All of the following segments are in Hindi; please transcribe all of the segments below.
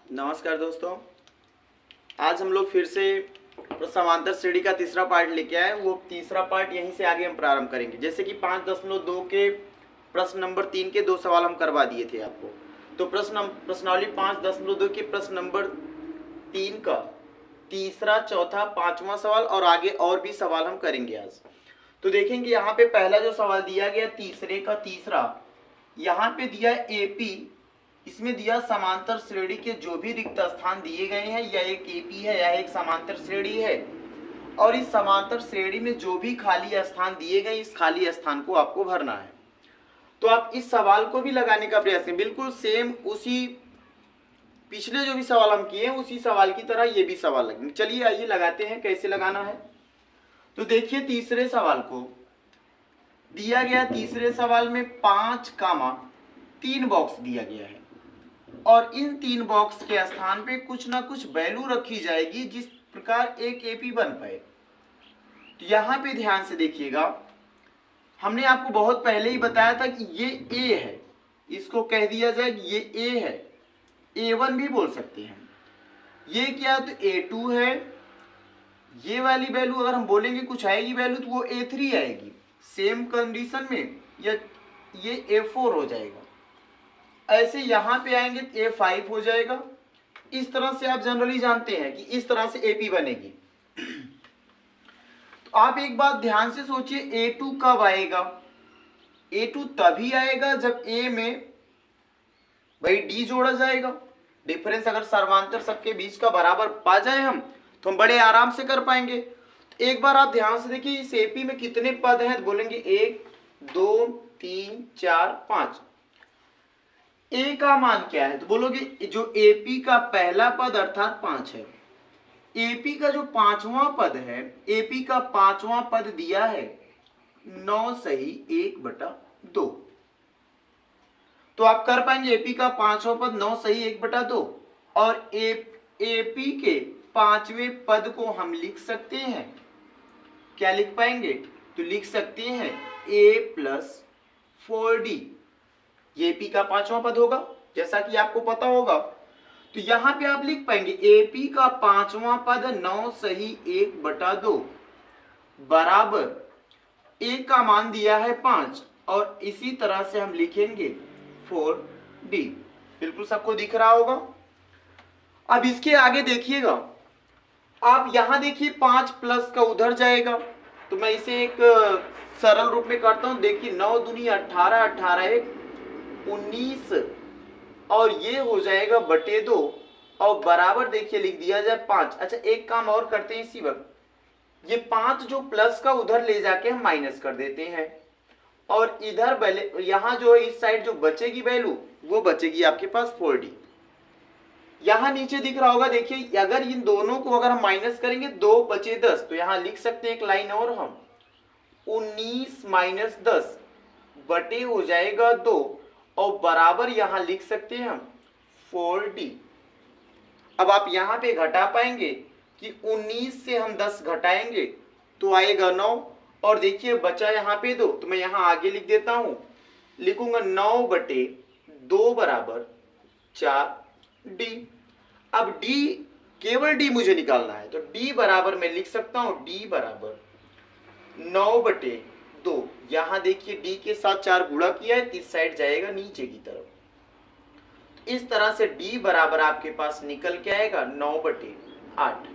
नमस्कार दोस्तों। आज हम लोग फिर से समांतर श्रेणी का तीसरा पार्ट लेके आए। वो तीसरा पार्ट यहीं से आगे हम प्रारंभ करेंगे। जैसे कि 5.2 के प्रश्न नंबर 3 के 2 सवाल हम करवा दिए थे आपको, तो प्रश्नावली 5.2 के प्रश्न नंबर 3 का तीसरा, चौथा, पांचवा सवाल और आगे और भी सवाल हम करेंगे आज। तो देखेंगे यहाँ पे पहला जो सवाल दिया गया तीसरे का तीसरा, यहाँ पे दिया एपी। इसमें दिया समांतर श्रेणी के जो भी रिक्त स्थान दिए गए हैं, यह एक एपी है, यह एक समांतर श्रेणी है, और इस समांतर श्रेणी में जो भी खाली स्थान दिए गए, इस खाली स्थान को आपको भरना है। तो आप इस सवाल को भी लगाने का प्रयास करें, बिल्कुल सेम उसी पिछले जो भी सवाल हम किए हैं उसी सवाल की तरह ये भी सवाल लगेंगे। चलिए आइए लगाते हैं कैसे लगाना है। तो देखिए तीसरे सवाल को दिया गया, तीसरे सवाल में 5, 3 बॉक्स दिया गया है और इन 3 बॉक्स के स्थान पे कुछ ना कुछ वैल्यू रखी जाएगी जिस प्रकार एक एपी बन पाए। तो यहां पे ध्यान से देखिएगा, हमने आपको बहुत पहले ही बताया था कि ये ए है, इसको कह दिया जाए कि ये ए है, A1 भी बोल सकते हैं। ये क्या, तो A2 है। ये वाली वैल्यू अगर हम बोलेंगे कुछ आएगी वैल्यू तो वो A3 आएगी। सेम कंडीशन में ये A4 हो जाएगा। ऐसे यहां पे आएंगे तो A5 हो जाएगा। इस तरह से आप जनरली जानते हैं कि इस तरह से एपी बनेगी। तो आप एक बात ध्यान से सोचिए, A2 कब आएगा? A2 तभी आएगा जब A में भाई D जोड़ा जाएगा। डिफरेंस अगर सर्वांतर सबके बीच का बराबर पा जाए हम, तो हम बड़े आराम से कर पाएंगे। तो एक बार आप ध्यान से देखिए, इस एपी में कितने पद हैं? तो बोलेंगे 1, 2, 3, 4, 5। ए का मान क्या है? तो बोलोगे जो एपी का पहला पद अर्थात 5 है। एपी का जो पांचवा पद है, एपी का पांचवा पद दिया है 9 सही 1/2। तो आप कर पाएंगे एपी का पांचवा पद 9 सही 1/2, और एपी के पांचवें पद को हम लिख सकते हैं। क्या लिख पाएंगे? तो लिख सकते हैं a + 4d। ये एपी का पांचवा पद होगा, जैसा कि आपको पता होगा। तो यहां पे आप लिख पाएंगे एपी का पांचवा पद 9 सही 1/2 बराबर ए का मान दिया है 5, और इसी तरह से हम लिखेंगे 4d। बिल्कुल सबको दिख रहा होगा। अब इसके आगे देखिएगा, आप यहां देखिए 5 प्लस का उधर जाएगा, तो मैं इसे एक सरल रूप में करता हूं। देखिए 9 दूनी 18, 18 1 19, और ये हो जाएगा /2, और बराबर देखिए लिख दिया जाए 5। अच्छा एक काम और करते हैं इसी वक्त, ये 5 जो प्लस का उधर ले जाके हम माइनस कर देते हैं, और इधर यहां जो है इस साइड जो बचेगी वैल्यू, वो बचेगी आपके पास 4d। यहां नीचे दिख रहा होगा, देखिए अगर इन दोनों को अगर हम माइनस करेंगे 2 बचे 10, तो यहां लिख सकते हैं एक लाइन और हम 19 - 10 बटे हो जाएगा 2, और बराबर यहां लिख सकते हैं हम 4d। अब आप यहां पे घटा पाएंगे कि 19 से हम 10 घटाएंगे तो आएगा 9, और देखिए बचा यहां पे 2, तो मैं यहां आगे लिख देता हूं, लिखूंगा 9/2 बराबर 4d। अब d, केवल d मुझे निकालना है, तो d बराबर मैं लिख सकता हूं d बराबर 9/2। यहां देखिए d के साथ 4 गुणा किया है, इस साइड जाएगा नीचे की तरफ। इस तरह से d बराबर आपके पास निकल के आएगा 9/8।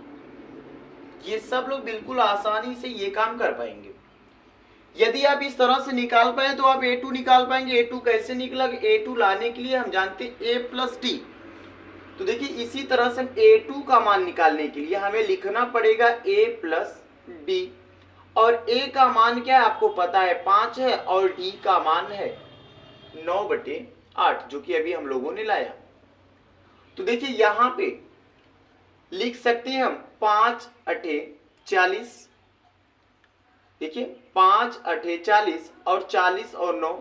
ये सब लोग बिल्कुल आसानी से ये काम कर पाएंगे। यदि आप इस तरह से निकाल पाए तो आप a2 निकाल पाएंगे। a2 कैसे निकला? a2 लाने के लिए हम जानते हैं a + d। तो देखिए इसी तरह से a2 का मान निकालने के लिए हमें लिखना पड़ेगा a + d, और a का मान क्या है आपको पता है 5 है, और d का मान है 9/8, जो कि अभी हम लोगों ने लाया। तो देखिए यहां पे लिख सकते हैं हम 5 8 40। देखिए 5 8 40, और 40 और 9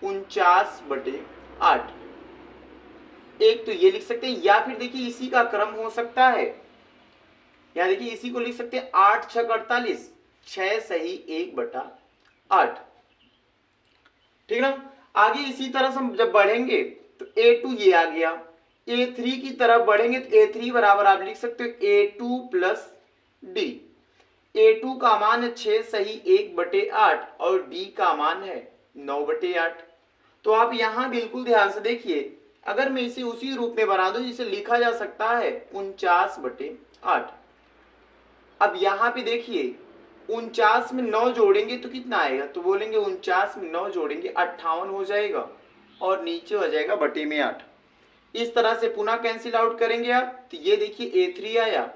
49/8। एक तो ये लिख सकते हैं, या फिर देखिए इसी का क्रम हो सकता है, या देखिए इसी को लिख सकते हैं 8 6 48, 6 सही 1/8। ठीक ना? आगे इसी तरह से हम जब बढ़ेंगे तो a2 ये आ गया, A3 की तरफ बढ़ेंगे तो A3 बराबर आप लिख सकते हो A2 प्लस डी। A2 का मान है 6 सही 1/8 और D का मान है 9/8। तो आप यहां बिल्कुल ध्यान से देखिए, अगर मैं इसे उसी रूप में बना दूं जिसे लिखा जा सकता है 49/8। अब यहां पे देखिए 49 में 9 जोड़ेंगे तो कितना आएगा, तो बोलेंगे 49 में 9 जोड़ेंगे 58 हो जाएगा और नीचे हो जाएगा बटे में 8। इस तरह से पुनः कैंसिल आउट करेंगे आप, तो ये देखिए A3 आया।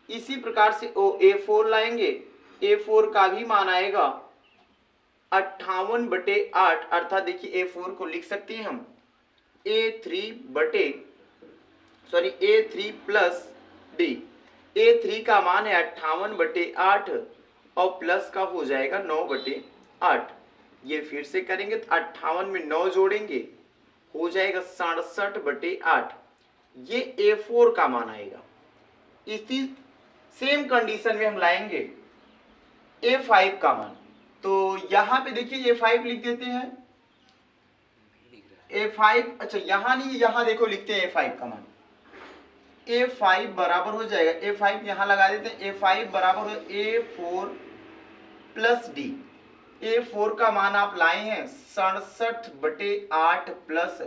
इसी प्रकार से A4 लाएंगे, A4 का भी मान आएगा 58/8, अर्थात देखिए A4 को लिख सकते हैं हम A3 प्लस डी। A3 का मान है 58/8 और प्लस का हो जाएगा 9/8। ये फिर से करेंगे तो 58 में 9 जोड़ेंगे हो जाएगा 67/8। ये A4 का मान आएगा। इसी सेम कंडीशन में हम लाएंगे A5 का मान, तो यहां पे देखिए A5 लिख देते हैं। A5 अच्छा यहां नहीं, यहां देखो लिखते हैं A5 का मान। A5 बराबर हो जाएगा, A5 यहां लगा देते हैं, A5 बराबर हो A4 प्लस डी। A4 का मान आप लाए हैं 67/8 प्लस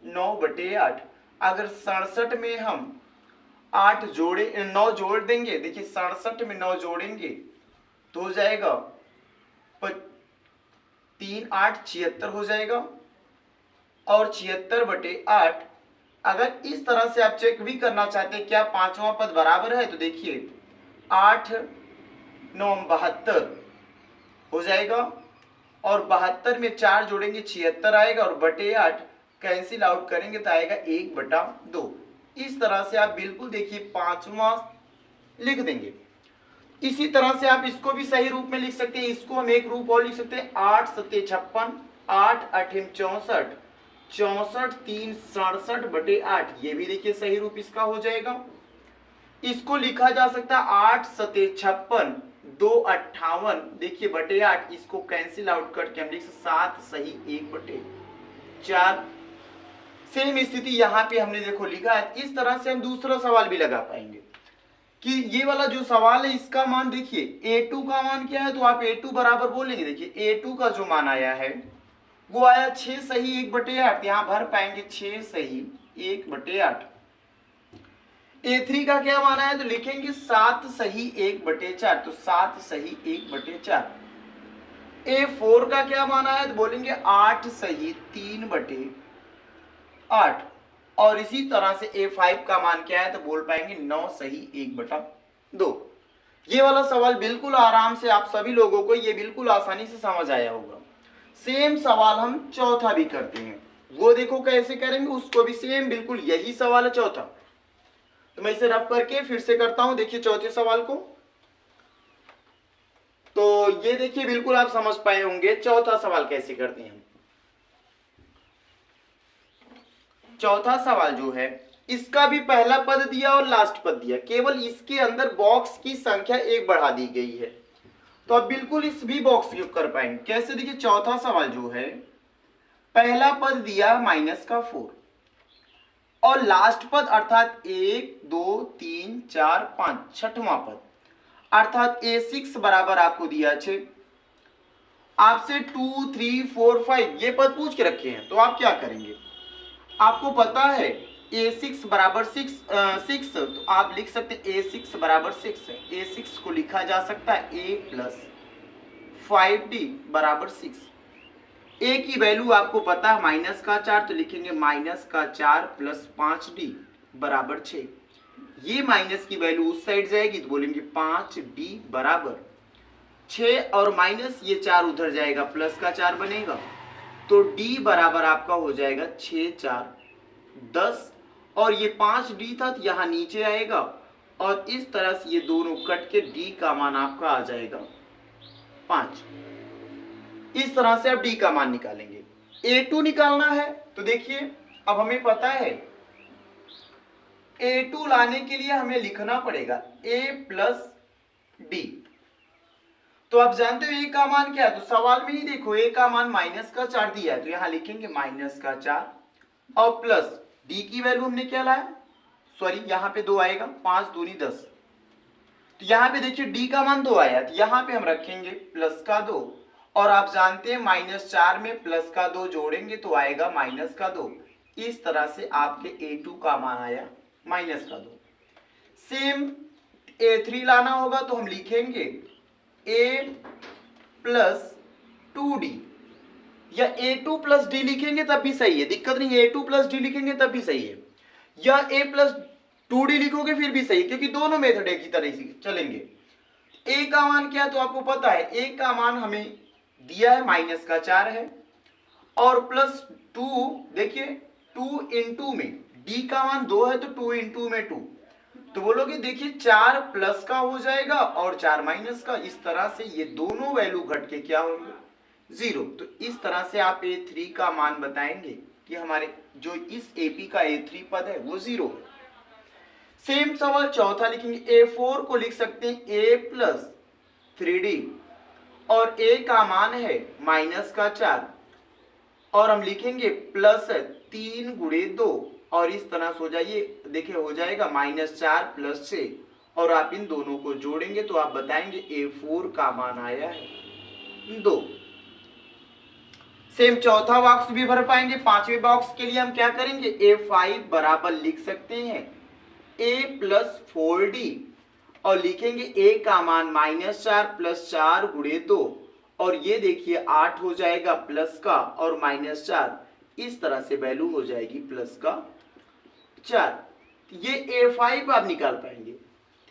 9/8। अगर 67 में हम 8 जोड़े 9 जोड़ देंगे, देखिए 67 में 9 जोड़ेंगे तो हो जाएगा 3 8 76 हो जाएगा और 76/8। अगर इस तरह से आप चेक भी करना चाहते हैं क्या पांचवा पद बराबर है, तो देखिए 8 9 72 हो जाएगा और 72 में 4 जोड़ेंगे 76 आएगा और बटे 8 कैंसिल आउट करेंगे तो आएगा 1/2। इस तरह से आप बिल्कुल देखिए पांचवा लिख देंगे। इसी तरह से आप इसको भी सही रूप में लिख सकते हैं। इसको हम एक रूप और लिख सकते हैं 8 7 56 8 8 64 64 3 67/8। ये भी देखिए सही रूप इसका हो जाएगा। इसको लिखा जा सकता है 8 7 56 2 58 देखिए बटे 8। इसको कैंसिल आउट करके हम लिख सकते 7 सही 1/4। सेम स्थिति यहाँ पे हमने देखो लिखा है। इस तरह से हम दूसरा सवाल भी लगा पाएंगे कि ये वाला जो सवाल है इसका मान देखिए A2 का मान क्या है, तो आप A2 बराबर बोलेंगे। देखिए A2 का जो मान आया है वो आया 6 सही 1/8, यहां भर पाएंगे 6 सही 1/8। A3 का क्या मान आया, तो लिखेंगे 7 सही 1/4, तो 7 सही 1/4। A4 का क्या मान आया, तो बोलेंगे 8 सही 3/8। और इसी तरह से A5 का मान क्या है, तो बोल पाएंगे 9 सही 1/2। ये वाला सवाल बिल्कुल आराम से आप सभी लोगों को ये बिल्कुल आसानी से समझ आया होगा। सेम सवाल हम चौथा भी करते हैं, वो देखो कैसे करेंगे। उसको भी सेम बिल्कुल यही सवाल है चौथा, तो मैं इसे रफ करके फिर से करता हूं। देखिए चौथे सवाल को, तो ये देखिए बिल्कुल आप समझ पाए होंगे चौथा सवाल कैसे करते हैं। चौथा सवाल जो है इसका भी पहला पद दिया और लास्ट पद दिया, केवल इसके अंदर बॉक्स की संख्या 1 बढ़ा दी गई है। तो अब बिल्कुल इस भी बॉक्स को कर पाएंगे कैसे। देखिए चौथा सवाल जो है पहला पद दिया -4 और लास्ट पद अर्थात 1 2 3 4 5 छठवां पद अर्थात A6 बराबर आपको दिया 6। आपसे 2 3 4 5 ये पद पूछ के रखे हैं, तो आप क्या करेंगे। आपको पता है A6 बराबर 6, तो आप लिख सकते हैं A6 बराबर 6 है। A6 को लिखा जा सकता है A प्लस 5D बराबर 6। A की वैल्यू आपको पता है -4, तो लिखेंगे -4 प्लस 5D बराबर 6। ये माइनस की वैल्यू उस साइड जाएगी तो बोलेंगे 5D बराबर 6 और माइनस ये 4 उधर जाएगा प्लस का 4 बनेगा, तो D बराबर आपका हो जाएगा 6 4 10 और ये 5D था तो यहाँ नीचे आएगा और इस तरह से ये दोनों कट के D का मान आपका आ जाएगा 5। इस तरह से आप D का मान निकालेंगे। A2 निकालना है, तो देखिए अब हमें पता है A2 लाने के लिए हमें लिखना पड़ेगा A प्लस D। तो आप जानते हो A का मान क्या है, तो सवाल में ही देखो A का मान -4 दिया है, तो यहां लिखेंगे -4 और प्लस डी की वैल्यू हमने क्या लाया, सॉरी यहाँ पे 2 आएगा, 5 दूनी 10, तो यहाँ पे देखिए डी का मान 2 आया, तो यहाँ पे हम रखेंगे प्लस का 2, और आप जानते हैं -4 में प्लस का 2 जोड़ेंगे तो आएगा माइनस का 2। इस तरह से आपके A2 का मान आया माइनस का 2। सेम A3 लाना होगा तो हम लिखेंगे A प्लस 2D, या A2 प्लस डी लिखेंगे तब भी सही है, दिक्कत नहीं है, A2 प्लस डी लिखेंगे तब भी सही है, या A प्लस 2D लिखोगे फिर भी सही, क्योंकि दोनों मेथड एक ही तरह से चलेंगे। A का मान क्या है तो आपको पता है, A का मान हमें दिया है -4 है, और प्लस 2, देखिए 2 इंटू में D का मान 2 है तो 2 इंटू में 2, तो बोलोगे देखिए 4 प्लस का हो जाएगा और 4 माइनस का, इस तरह से ये दोनों वैल्यू घट के क्या होंगे, 0। तो इस तरह से आप A3 का मान बताएंगे कि हमारे जो इस AP का A3 पद है वो 0 है। सेम सवाल चौथा लिखेंगे, A4 को लिख सकते हैं A प्लस 3D, और A का मान है -4, और हम लिखेंगे प्लस 3 गुणे 2, और इस तरह से हो जाइए, देखिए हो जाएगा -4 प्लस 6, और आप इन दोनों को जोड़ेंगे तो आप बताएंगे A4 का मान आया है 2। सेम चौथा बॉक्स भी भर पाएंगे। पांचवें बॉक्स के लिए हम क्या करेंगे, A5 बराबर लिख सकते हैं A प्लस 4D, और लिखेंगे A का मान -4 प्लस 4 गुणे 2, और ये देखिए 8 हो जाएगा प्लस का और -4, इस तरह से वैल्यू हो जाएगी प्लस का 4। ये A5 आप निकाल पाएंगे।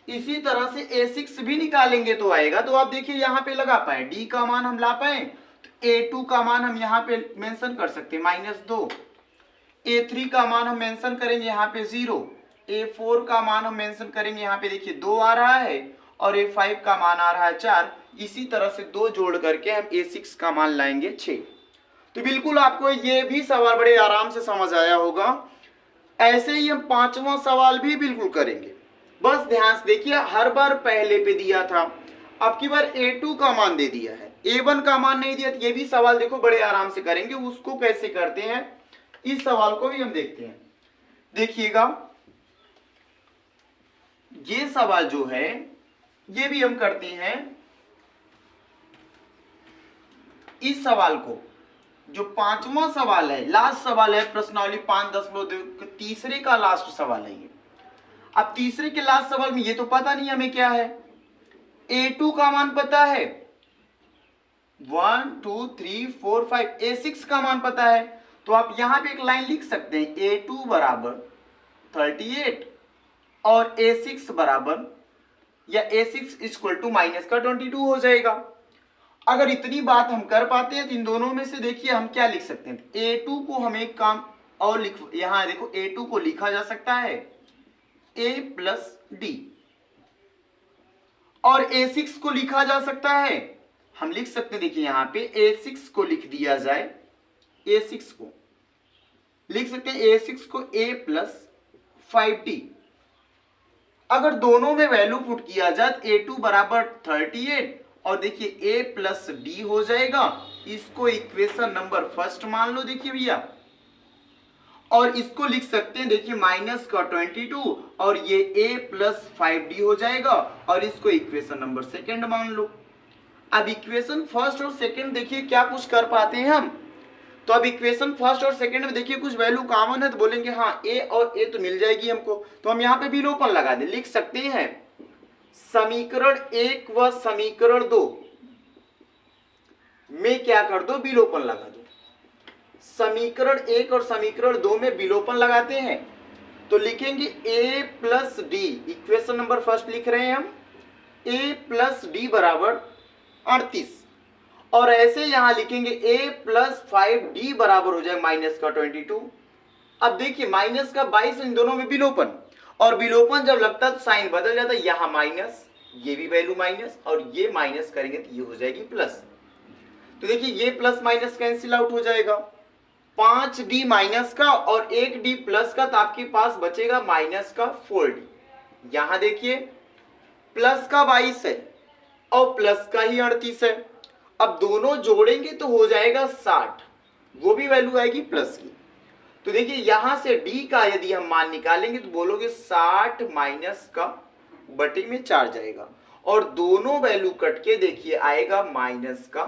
इसी तरह से A6 भी निकालेंगे तो आएगा, तो आप देखिए यहाँ पे लगा पाए, D का मान हम ला पाए, तो A2 का मान हम यहाँ पे मेंशन कर सकते हैं -2, A3 का मान हम मेंशन करेंगे यहाँ पे 0, A4 का मान हम मेंशन करेंगे यहाँ पे देखिए 2 आ रहा है, और A5 का मान आ रहा है 4। इसी तरह से 2 जोड़ करके हम A6 का मान लाएंगे 6। तो बिल्कुल आपको ये भी सवाल बड़े आराम से समझ आया होगा। ऐसे ही हम पांचवा सवाल भी बिल्कुल करेंगे। बस ध्यान से देखिए, हर बार पहले पे दिया था, अब की बार A2 का मान दे दिया है, A1 का मान नहीं दिया, तो ये भी सवाल देखो बड़े आराम से करेंगे। उसको कैसे करते हैं, इस सवाल को भी हम देखते हैं। देखिएगा ये सवाल जो है ये भी हम करते हैं। इस सवाल को जो पांचवा सवाल है, लास्ट सवाल है प्रश्नावली 5.2 तीसरे का लास्ट सवाल है ये। अब तीसरे के लास्ट सवाल में ये तो पता नहीं हमें क्या है, A2 का मान पता है 1 2 3 4 5, A6 का मान पता है, तो आप यहां पे एक लाइन लिख सकते हैं A2 बराबर 38 और A6 बराबर, या A6 इक्वल टू माइनस का 22 हो जाएगा। अगर इतनी बात हम कर पाते हैं तो इन दोनों में से देखिए हम क्या लिख सकते हैं, A2 को हम एक काम और लिख, यहां देखो A2 को लिखा जा सकता है A प्लस डी, और A6 को लिखा जा सकता है, हम लिख सकते हैं, देखिए यहां पे A6 को लिख दिया जाए, A6 को लिख सकते हैं A6 को A प्लस 5D। अगर दोनों में वैल्यू पुट किया जाए A2 बराबर 38 और देखिए A प्लस डी हो जाएगा, इसको इक्वेशन नंबर फर्स्ट मान लो, देखिए भैया, और इसको लिख सकते हैं देखिए माइनस का 22 और ये A प्लस 5D हो जाएगा, और इसको इक्वेशन नंबर सेकेंड मान लो। अब इक्वेशन फर्स्ट और सेकेंड देखिए क्या कुछ कर पाते हैं हम, तो अब इक्वेशन फर्स्ट और सेकंड में देखिए कुछ वैल्यू कॉमन है, तो बोलेंगे हाँ A और A तो मिल जाएगी हमको, तो हम यहाँ पे विलोपन लगा दें, लिख सकते हैं समीकरण 1 व समीकरण 2 में क्या कर दो, विलोपन लगा दो। समीकरण 1 और समीकरण 2 में विलोपन लगाते हैं तो लिखेंगे A plus D, equation number first लिख रहे हैं हम, A प्लस डी बराबर 38, और ऐसे यहां लिखेंगे A प्लस 5D बराबर हो जाएगा माइनस का 22। अब देखिए माइनस का 22, इन दोनों में विलोपन, और विलोपन जब लगता है तो साइन बदल जाता है, यहां माइनस, ये भी वैल्यू माइनस, और ये माइनस करेंगे तो ये हो जाएगी प्लस। तो देखिए ये प्लस माइनस कैंसिल आउट हो जाएगा, 5D माइनस का और 1D प्लस का, तो आपके पास बचेगा माइनस का 4D। यहां देखिए प्लस का 22 है और प्लस का ही 38 है, अब दोनों जोड़ेंगे तो हो जाएगा 60, वो भी वैल्यू आएगी प्लस की। तो देखिए यहां से d का यदि हम मान निकालेंगे तो बोलोगे 60 माइनस का बटे में 4 जाएगा और दोनों वैल्यू कट के देखिए आएगा माइनस का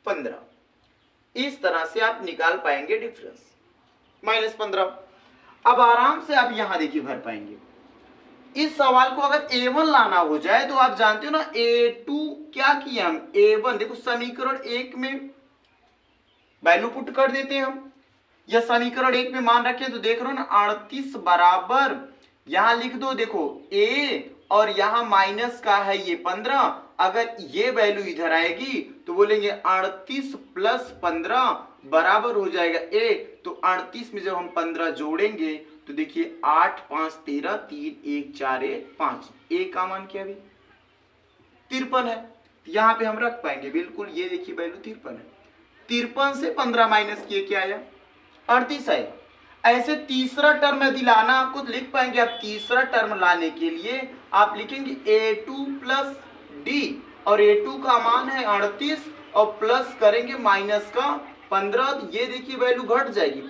15। इस तरह से आप निकाल पाएंगे डिफरेंस -15। अब आराम से आप यहां देखिए भर पाएंगे। इस सवाल को अगर a1 लाना हो जाए तो आप जानते हो ना a2 क्या किया हम a1 देखो समीकरण 1 में वैल्यू पुट कर देते हैं हम, या समीकरण 1 में मान रखे तो देख रहे हो ना 38 बराबर यहां लिख दो देखो a और यहां माइनस का है ये 15, अगर ये वैल्यू इधर आएगी तो बोलेंगे 38 प्लस 15 बराबर हो जाएगा a। तो 38 में जब हम 15 जोड़ेंगे तो देखिए 8 5 13 3 1 4 1 5 a का मान क्या भी 53 है, यहां पे हम रख पाएंगे बिल्कुल। ये देखिए वैल्यू 53 है, 53 से 15 माइनस किए क्या आया 38 आया। ऐसे तीसरा टर्म यदि लाना आपको तो लिख पाएंगे आप, तीसरा टर्म लाने के लिए आप लिखेंगे a2 प्लस d और a2 का मान है 38 और प्लस करेंगे माइनस का 15, तो ये देखिए वैल्यू घट जाएगी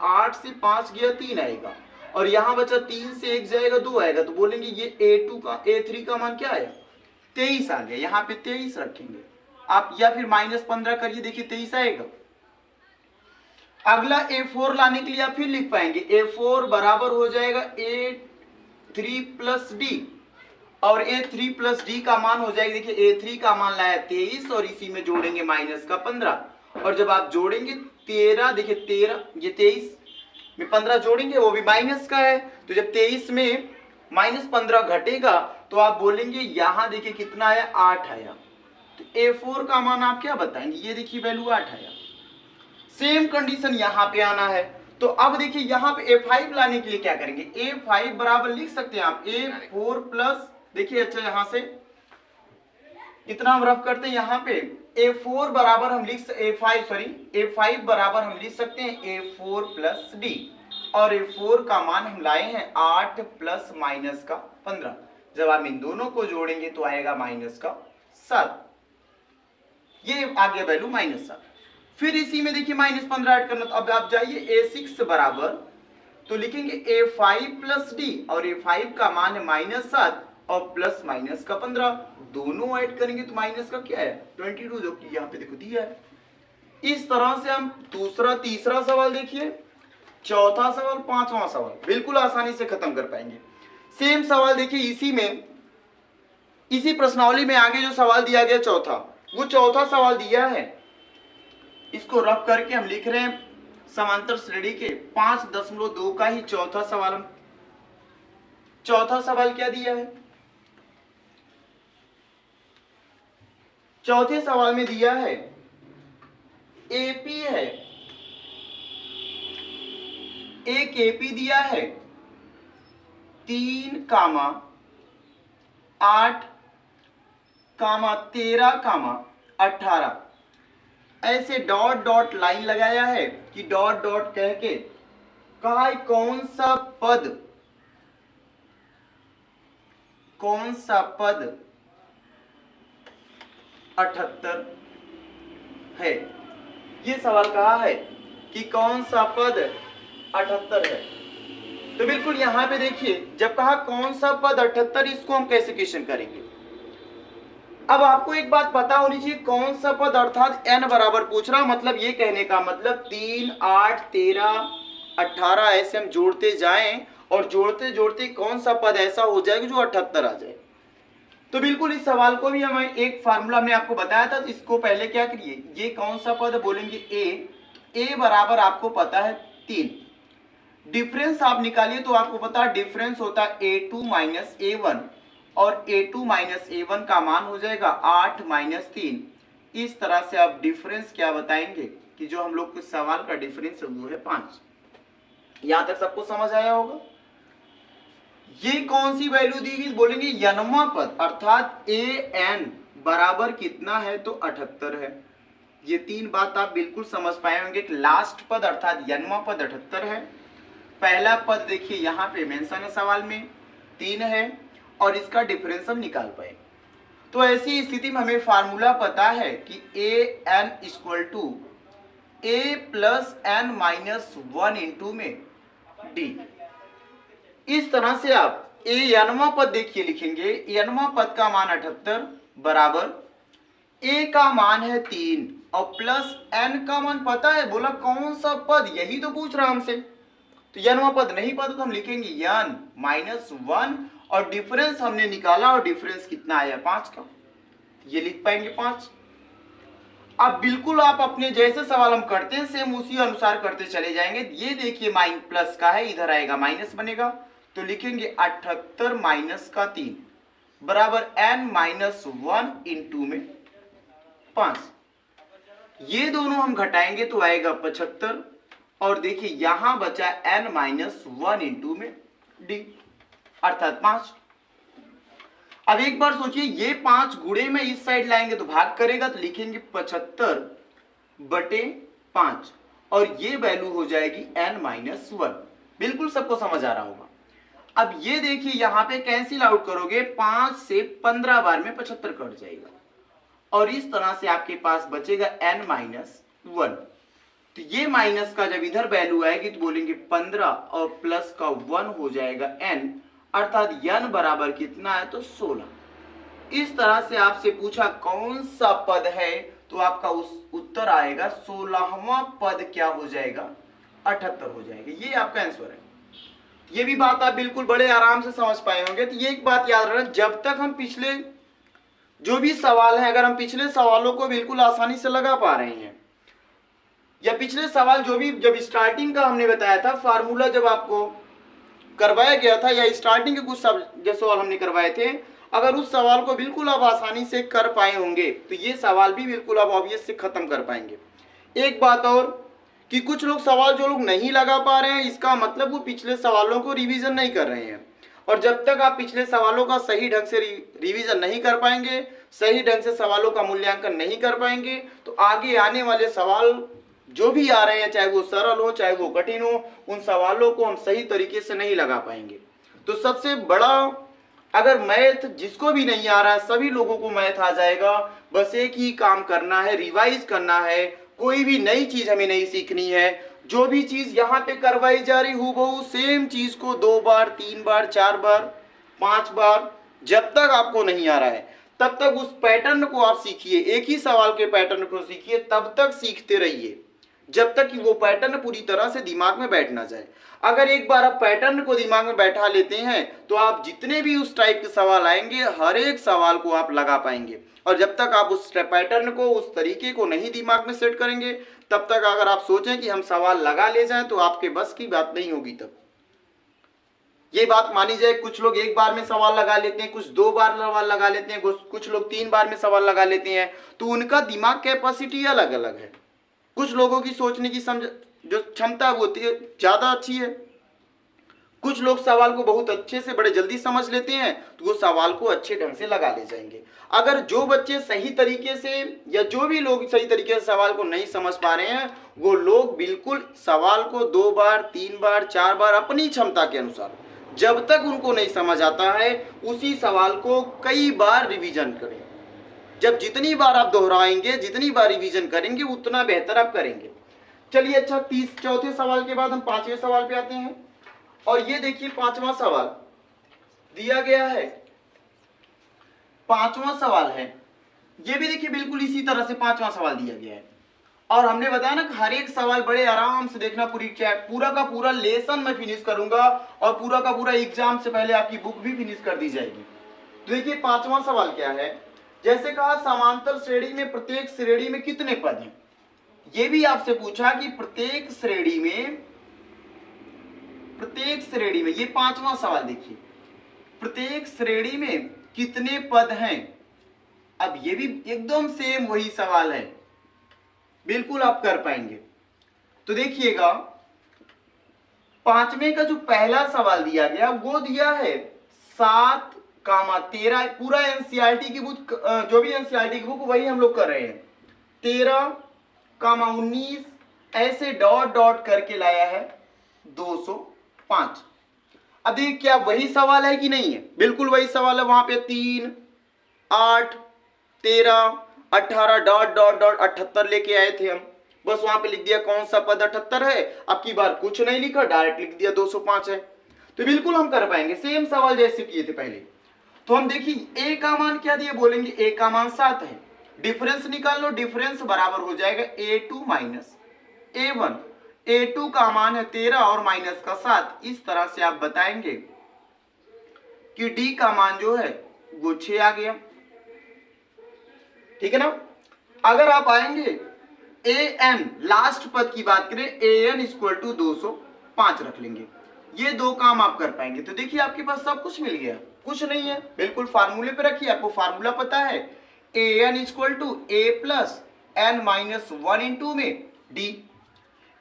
8 से 5 गया 3 आएगा और यहां बचा 3 से 1 जाएगा 2 आएगा, तो बोलेंगे ये a3 का मान क्या आया 23 आ गया। यहाँ पे 23 रखेंगे आप, या फिर -15 करिए देखिए 23 आएगा। अगला a4 लाने के लिए आप फिर लिख पाएंगे a4 बराबर हो जाएगा a3 प्लस डी और a3 प्लस डी का मान हो जाएगा देखिए a3 का मान लाया 23 और इसी में जोड़ेंगे माइनस का 15 और जब आप जोड़ेंगे 13 देखिए 13 ये 23 में 15 जोड़ेंगे वो भी माइनस का है, तो जब 23 में -15 घटेगा तो आप बोलेंगे यहां देखिए कितना आया 8 आया। तो a4 का मान आप क्या बताएंगे, ये देखिए वैल्यू 8 आया। सेम कंडीशन यहां पे आना है, तो अब देखिए यहां पे a5 लाने के लिए क्या करेंगे a5 बराबर लिख सकते हैं आप a4 प्लस देखिए अच्छा यहां से इतना हम रफ करते हैं यहाँ पे a4 बराबर हम लिख a5 बराबर हम लिख सकते हैं a4 प्लस डी और a4 का मान हम लाए हैं 8 प्लस माइनस का 15, जब आप इन दोनों को जोड़ेंगे तो आएगा माइनस का 7, ये आ गया वैल्यू -7। फिर इसी में देखिए -15 ऐड करना, तो अब आप जाइए a6 बराबर तो लिखेंगे a5 प्लस डी और a5 का मान है -7 और प्लस माइनस का 15, दोनों ऐड करेंगे तो माइनस का क्या है 22, जो कि यहाँ पे देखो दिया है। इस तरह से हम दूसरा तीसरा सवाल देखिए, चौथा सवाल, पांचवा सवाल बिल्कुल आसानी से खत्म कर पाएंगे। सेम सवाल देखिए इसी प्रश्नावली में आगे जो सवाल दिया गया चौथा, वो चौथा सवाल दिया है, इसको रफ करके हम लिख रहे हैं समांतर श्रेणी के 5.2 का ही चौथा सवाल। चौथा सवाल क्या दिया है, चौथे सवाल में दिया है एपी है, एक एपी दिया है 3, 8, 13, 18, ऐसे डॉट डॉट लाइन लगाया है कि डॉट डॉट कह के कहा है कौन सा पद 78 है। ये सवाल कहा है कि कौन सा पद 78 है, तो बिल्कुल यहां पे देखिए जब कहा कौन सा पद 78, इसको हम कैसे क्वेश्चन करेंगे। अब आपको एक बात पता होनी चाहिए, कौन सा पद अर्थात n बराबर पूछ रहा, मतलब ये कहने का मतलब 3, 8, 13, 18 ऐसे हम जोड़ते जाएं और जोड़ते जोड़ते कौन सा पद ऐसा हो जाएगा जो 78 आ जाए। तो बिल्कुल इस सवाल को भी हमें एक फार्मूला हमने आपको बताया था, तो इसको पहले क्या करिए, ये कौन सा पद बोलेंगे a बराबर आपको पता है 3, डिफरेंस आप निकालिए तो आपको पता है डिफरेंस होता है a2 माइनस a1 और a2 माइनस a1 का मान हो जाएगा 8 माइनस 3। इस तरह से आप डिफरेंस क्या बताएंगे कि जो हम लोग के सवाल का डिफरेंस है वो है 5। यहां तक सबको समझ आया होगा। ये कौन सी वैल्यू दी गई, बोलेंगे यनवा पद अर्थात an बराबर कितना है तो 78 है। ये 3 बात आप बिल्कुल समझ पाए होंगे कि लास्ट पद अर्थात यनवा पद 78 है, पहला पद देखिए यहाँ पे मेंशन है सवाल में 3 है और इसका डिफरेंस हम निकाल पाए। तो ऐसी स्थिति में हमें फार्मूला पता है कि an equal to a plus n minus 1 into में d। इस तरह से आप a यानवा पद देखिए लिखेंगे, यानवा पद का मान 78 बराबर a का मान है 3 और प्लस n का मान पता है, बोला कौन सा पद, यही तो पूछ रहा हमसे। तो यानवा पद नहीं पता तो हम लिखेंगे n माइनस 1 और डिफरेंस हमने निकाला और डिफरेंस कितना आया 5 का, ये लिख पाएंगे 5। अब बिल्कुल आप अपने जैसे सवाल हम करते हैं सेम उसी अनुसार करते चले जाएंगे। ये देखिए माइन प्लस का है, इधर आएगा माइनस बनेगा, तो लिखेंगे 78 माइनस का 3 बराबर n माइनस 1 इंटू में 5। ये दोनों हम घटाएंगे तो आएगा 75 और देखिए यहां बचा n माइनस 1 इंटू में d अर्थात 5। अब एक बार सोचिए ये 5 गुणे में इस साइड लाएंगे तो भाग करेगा, तो लिखेंगे 75 बटे 5 और ये वैल्यू हो जाएगी n माइनस 1। बिल्कुल सबको समझ आ रहा होगा। अब ये देखिए यहां पे कैंसिल आउट करोगे, 5 से 15 बार में 75 कट जाएगा और इस तरह से आपके पास बचेगा n माइनस 1। तो ये माइनस का जब इधर वैल्यू आएगी तो बोलेंगे 15 और प्लस का 1 हो जाएगा n, अर्थात n बराबर कितना है तो 16। इस तरह से आपसे पूछा कौन सा पद है तो आपका उस उत्तर आएगा 16वां पद क्या हो जाएगा 78 हो जाएगा। ये आपका आंसर है। ये भी बात आप बिल्कुल बड़े आराम से समझ पाए होंगे। तो ये एक बात याद रखना, जब तक हम पिछले जो भी सवाल है अगर हम पिछले सवालों को बिल्कुल आसानी से लगा पा रहे हैं, या पिछले सवाल जो भी जब स्टार्टिंग का हमने बताया था फार्मूला जब आपको करवाया गया था या स्टार्टिंग के कुछ जो सवाल हमने करवाए थे, अगर उस सवाल को बिल्कुल आप आसानी से कर पाए होंगे तो ये सवाल भी बिल्कुल आप ऑब्वियस से खत्म कर पाएंगे। एक बात और कि कुछ लोग सवाल जो लोग नहीं लगा पा रहे हैं, इसका मतलब वो पिछले सवालों को रिवीजन नहीं कर रहे हैं, और जब तक आप पिछले सवालों का सही ढंग से रिवीजन नहीं कर पाएंगे, सही ढंग से सवालों का मूल्यांकन नहीं कर पाएंगे, तो आगे आने वाले सवाल जो भी आ रहे हैं चाहे वो सरल हो चाहे वो कठिन हो, उन सवालों को हम सही तरीके से नहीं लगा पाएंगे। तो सबसे बड़ा, अगर मैथ जिसको भी नहीं आ रहा है, सभी लोगों को मैथ आ जाएगा, बस एक ही काम करना है, रिवाइज करना है। कोई भी नई चीज हमें नहीं सीखनी है, जो भी चीज यहाँ पे करवाई जा रही हूबहू सेम चीज को 2 बार 3 बार 4 बार 5 बार जब तक आपको नहीं आ रहा है तब तक उस पैटर्न को आप सीखिए, एक ही सवाल के पैटर्न को सीखिए, तब तक सीखते रहिए जब तक कि वो पैटर्न पूरी तरह से दिमाग में बैठ ना जाए। अगर एक बार आप पैटर्न को दिमाग में बैठा लेते हैं तो आप जितने भी उस टाइप के सवाल आएंगे हर एक सवाल को आप लगा पाएंगे, और जब तक आप उस पैटर्न को उस तरीके को नहीं दिमाग में सेट करेंगे तब तक अगर आप सोचें कि हम सवाल लगा ले जाएं तो आपके बस की बात नहीं होगी। तब ये बात मानी जाए, कुछ लोग एक बार में सवाल लगा लेते हैं, कुछ 2 बार सवाल लगा लेते हैं, कुछ लोग 3 बार में सवाल लगा लेते हैं, तो उनका दिमाग कैपेसिटी अलग अलग है। कुछ लोगों की सोचने की समझ जो क्षमता होती है ज्यादा अच्छी है, कुछ लोग सवाल को बहुत अच्छे से बड़े जल्दी समझ लेते हैं तो वो सवाल को अच्छे ढंग से लगा ले जाएंगे। अगर जो बच्चे सही तरीके से या जो भी लोग सही तरीके से सवाल को नहीं समझ पा रहे हैं वो लोग बिल्कुल सवाल को 2 बार 3 बार 4 बार अपनी क्षमता के अनुसार जब तक उनको नहीं समझ आता है उसी सवाल को कई बार रिवीजन करें। जब जितनी बार आप दोहराएंगे, जितनी बार रिवीजन करेंगे उतना बेहतर आप करेंगे। चलिए अच्छा, चौथे सवाल के बाद हम 5वें सवाल पे आते हैं, और ये देखिए 5वां सवाल दिया गया है। 5वां सवाल है, ये भी देखिए बिल्कुल इसी तरह से 5वां सवाल दिया गया है, और हमने बताया ना कि हर एक सवाल बड़े आराम से देखना, पूरा का पूरा लेसन मैं फिनिश करूंगा और पूरा का पूरा एग्जाम से पहले आपकी बुक भी फिनिश कर दी जाएगी। तो देखिए 5वां सवाल क्या है, जैसे कहा समांतर श्रेणी में प्रत्येक श्रेणी में कितने पद हैं। ये भी आपसे पूछा कि प्रत्येक श्रेणी में ये 5वां सवाल देखिए, प्रत्येक श्रेणी में कितने पद हैं। अब ये भी एकदम सेम वही सवाल है, बिल्कुल आप कर पाएंगे। तो देखिएगा 5वें का जो पहला सवाल दिया गया वो दिया है 7,13, पूरा एनसीईआरटी की बुक, जो भी एनसीईआरटी की बुक वही हम लोग कर रहे हैं। 13,19 ऐसे डॉट डॉट करके लाया है 205। अब देखिए क्या वही सवाल है कि नहीं है, बिल्कुल वही सवाल है। वहां पे 3, 8, 13, 18 डॉट डॉट डॉट 78 लेके आए थे हम। बस वहां पे लिख दिया कौन सा पद 78 है, अब की बार कुछ नहीं लिखा, डायरेक्ट लिख दिया 205 है। तो बिल्कुल हम कर पाएंगे, सेम सवाल जैसे किए थे पहले। तो हम देखिए a का मान क्या दिया, बोलेंगे a का मान 7 है, डिफरेंस निकाल लो, डिफरेंस बराबर हो जाएगा a2 माइनस a1। a2 का मान है 13 और माइनस का 7। इस तरह से आप बताएंगे कि d का मान जो है वो 6 आ गया, ठीक है ना। अगर आप आएंगे an लास्ट पद की बात करें, an इक्वल टू 205 रख लेंगे, ये दो काम आप कर पाएंगे। तो देखिए आपके पास सब कुछ मिल गया, कुछ नहीं है, बिल्कुल फार्मूले पे रखिए, आपको फार्मूला पता है an equal to a plus n minus 1 into में d।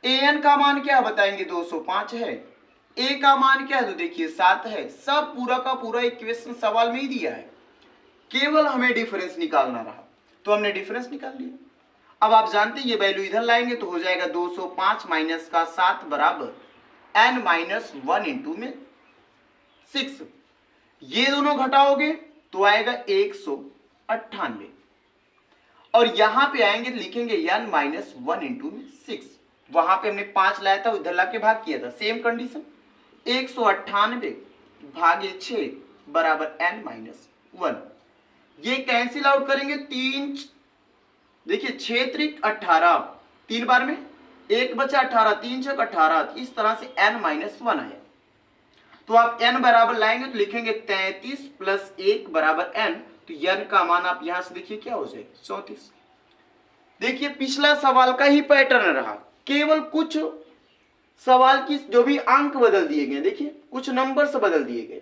an का मान क्या बताएंगे, 205 है, a का मान क्या है तो देखिए 7 है। सब पूरा का पूरा इक्वेशन सवाल में ही दिया है, केवल हमें डिफरेंस निकालना रहा, तो हमने डिफरेंस निकाल लिया। अब आप जानते हैं ये वैल्यू इधर लाएंगे तो हो जाएगा 205 माइनस का 7 बराबर n माइनस 1 इंटू में 6। ये दोनों घटाओगे तो आएगा 198, और यहां पे आएंगे तो लिखेंगे n माइनस 1 इंटू में 6। वहां पे हमने 5 लाया था, उधर ला के भाग किया था, सेम कंडीशन। 198 भागे 6 बराबर n माइनस 1। ये कैंसिल आउट करेंगे, 3 देखिए 6 त्रिक 18, 3 बार में 1 बचा 18, 3 छक 18, इस तरह से n माइनस 1 आया। तो आप n बराबर लाएंगे तो लिखेंगे 33 प्लस 1 बराबर n, तो n का मान आप यहां से देखिए क्या हो जाएगा, 34। देखिए पिछला सवाल का ही पैटर्न रहा, केवल कुछ सवाल की जो भी अंक बदल दिए गए, देखिए कुछ नंबर से बदल दिए गए,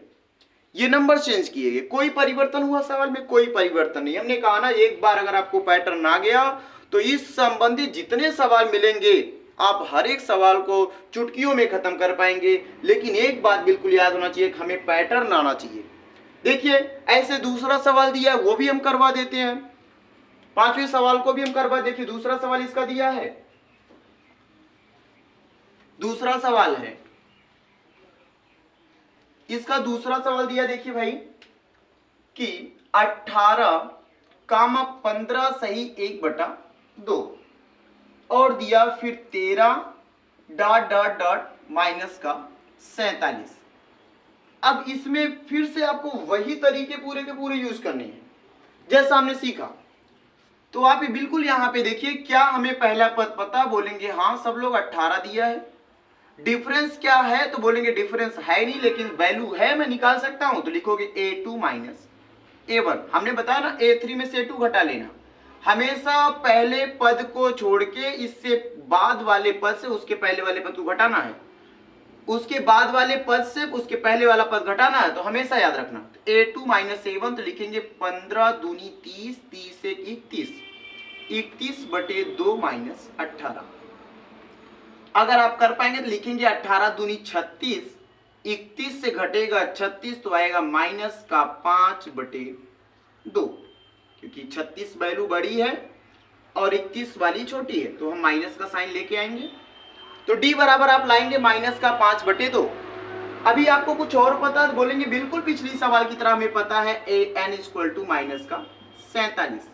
ये नंबर चेंज किए गए, कोई परिवर्तन हुआ सवाल में, कोई परिवर्तन नहीं। हमने कहा ना एक बार अगर आपको पैटर्न आ गया तो इस संबंधित जितने सवाल मिलेंगे आप हर एक सवाल को चुटकियों में खत्म कर पाएंगे। लेकिन एक बात बिल्कुल याद होना चाहिए, हमें पैटर्न आना चाहिए। देखिए ऐसे दूसरा सवाल दिया है वो भी हम करवा देते हैं, 5वें सवाल को भी हम करवा। देखिए दूसरा सवाल इसका दिया है, दूसरा सवाल है इसका, दूसरा सवाल दिया देखिए भाई कि 18 कामा 15 सही 1/2 और दिया फिर 13 डॉट डॉट डॉट माइनस का 47। अब इसमें फिर से आपको वही तरीके पूरे के पूरे यूज करने हैं जैसा हमने सीखा। तो आप बिल्कुल यहां पे देखिए, क्या हमें पहला पद पता, बोलेंगे हाँ सब लोग 18 दिया है। डिफरेंस क्या है तो बोलेंगे डिफरेंस है नहीं, लेकिन वैल्यू है मैं निकाल सकता हूं, तो लिखोगे a2 माइनस a1। हमने बताया ना a3 में से a2 घटा लेना, हमेशा पहले पद को छोड़ के इससे बाद वाले पद से उसके पहले वाले पद को घटाना है, उसके बाद वाले पद से उसके पहले वाला पद घटाना है, तो हमेशा याद रखना। a2 माइनस a1 तो लिखेंगे 15 दूनी 30, 30 से 31, 31/2 माइनस 18। अगर आप कर पाएंगे तो लिखेंगे 18 दूनी 36, 31 से घटेगा 36 तो आएगा माइनस का 5/2, क्योंकि 36 वैल्यू बड़ी है और 31 वाली छोटी है, तो हम माइनस का साइन लेके आएंगे। तो d बराबर आप लाएंगे माइनस का 5/2। अभी आपको कुछ और पता है बोलेंगे बिल्कुल पिछली सवाल की तरह हमें पता है an इक्वल टू माइनस का 47।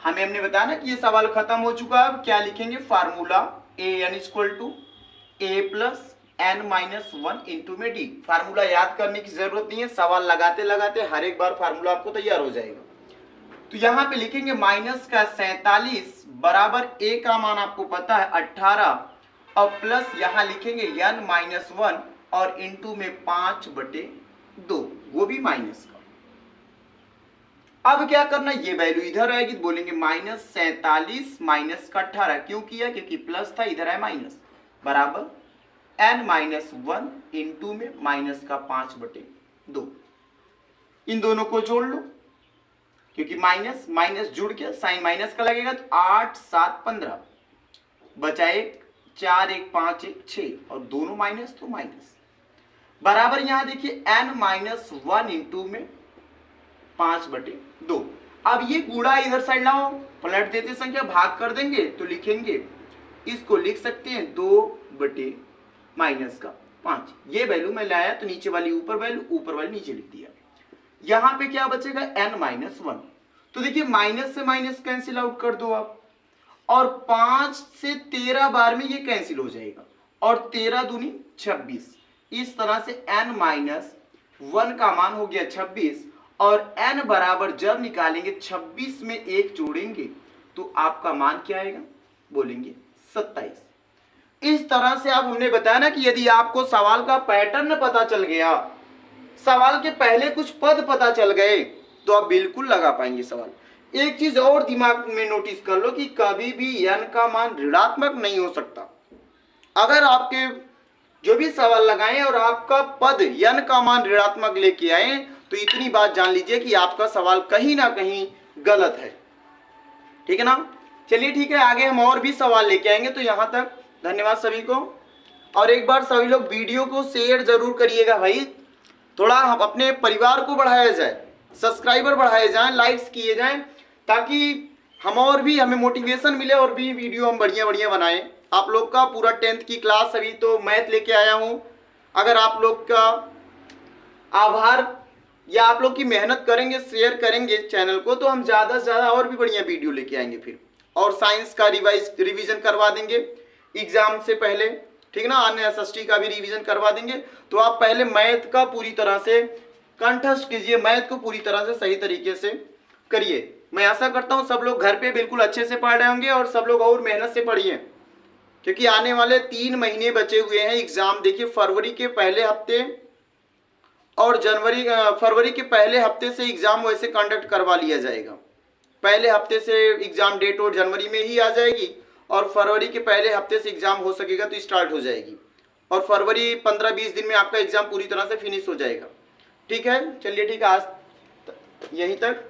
हमने बताया ना कि ये सवाल खत्म हो चुका है। अब क्या लिखेंगे, formula an equal to a plus n minus 1 into में d। फार्मूला याद करने की जरूरत नहीं है, सवाल लगाते लगाते हर एक बार फार्मूला आपको तैयार हो जाएगा। तो यहां पे लिखेंगे माइनस का 47 बराबर a का मान आपको पता है 18 और प्लस यहां लिखेंगे n माइनस 1 और इंटू में 5/2, वो भी माइनस का। अब क्या करना, ये वैल्यू इधर आएगी तो बोलेंगे माइनस 47 माइनस का 18, क्यों किया, क्योंकि प्लस था, इधर है माइनस, बराबर n माइनस 1 इंटू में माइनस का 5/2। इन दोनों को जोड़ लो, क्योंकि माइनस माइनस जुड़ के साइन माइनस का लगेगा, तो 8 7 15 बचा 1, 4 1 5 1 6 और दोनों माइनस तो माइनस, बराबर यहां देखिए n माइनस 1 इंटू में 5/2। अब ये गुणा इधर साइड लाओ, पलट देते संख्या, भाग कर देंगे तो लिखेंगे, इसको लिख सकते हैं 2 माइनस का 5। ये वैल्यू मैं लाया तो नीचे वाली ऊपर वैल्यू, ऊपर वाली नीचे लिख दिया। यहां पे क्या बचेगा, n माइनस 1। तो देखिए माइनस से माइनस कैंसिल आउट कर दो आप, और 5 से 13 बार में ये कैंसिल हो जाएगा और 13 दूनी 26। इस तरह से n माइनस 1 का मान हो गया 26 और n बराबर जब निकालेंगे 26 में 1 जोड़ेंगे तो आपका मान क्या आएगा, बोलेंगे 27। इस तरह से आप हमने बताया ना कि यदि आपको सवाल का पैटर्न पता चल गया, सवाल के पहले कुछ पद पता चल गए तो आप बिल्कुल लगा पाएंगे सवाल। एक चीज और दिमाग में नोटिस कर लो कि कभी भी n का मान ऋणात्मक नहीं हो सकता। अगर आपके जो भी सवाल लगाएं और आपका पद n का मान ऋणात्मक लेके आए तो इतनी बात जान लीजिए कि आपका सवाल कहीं ना कहीं गलत है। ठीक है ना, चलिए ठीक है, आगे हम और भी सवाल लेके आएंगे। तो यहां तक धन्यवाद सभी को। और एक बार सभी लोग वीडियो को शेयर जरूर करिएगा भाई, थोड़ा हम अपने परिवार को बढ़ाया जाए, सब्सक्राइबर बढ़ाए जाएं, लाइक्स किए जाएं, ताकि हम और भी हमें मोटिवेशन मिले और भी वीडियो हम बढ़िया बढ़िया बनाएं। आप लोग का पूरा 10th की क्लास अभी तो मैथ लेके आया हूं। अगर आप लोग का आभार या आप लोग की मेहनत करेंगे, शेयर करेंगे चैनल को, तो हम ज़्यादा से ज़्यादा और भी बढ़िया वीडियो लेके आएंगे फिर। और साइंस का रिवीजन करवा देंगे एग्जाम से पहले, ठीक ना, अन्य SST का भी रिवीजन करवा देंगे। तो आप पहले मैथ का पूरी तरह से कंठस्थ कीजिए, मैथ को पूरी तरह से सही तरीके से करिए। मैं आशा करता हूँ सब लोग घर पे बिल्कुल अच्छे से पढ़ रहे होंगे और सब लोग और मेहनत से पढ़िए, क्योंकि आने वाले 3 महीने बचे हुए हैं एग्जाम। देखिए फरवरी के पहले हफ्ते और फरवरी के पहले हफ्ते से एग्जाम वैसे कंडक्ट करवा लिया जाएगा। पहले हफ्ते से एग्जाम डेट और जनवरी में ही आ जाएगी और फरवरी के पहले हफ्ते से एग्जाम हो सकेगा तो स्टार्ट हो जाएगी और फरवरी 15-20 दिन में आपका एग्जाम पूरी तरह से फिनिश हो जाएगा। ठीक है, चलिए ठीक है, आज यहीं तक।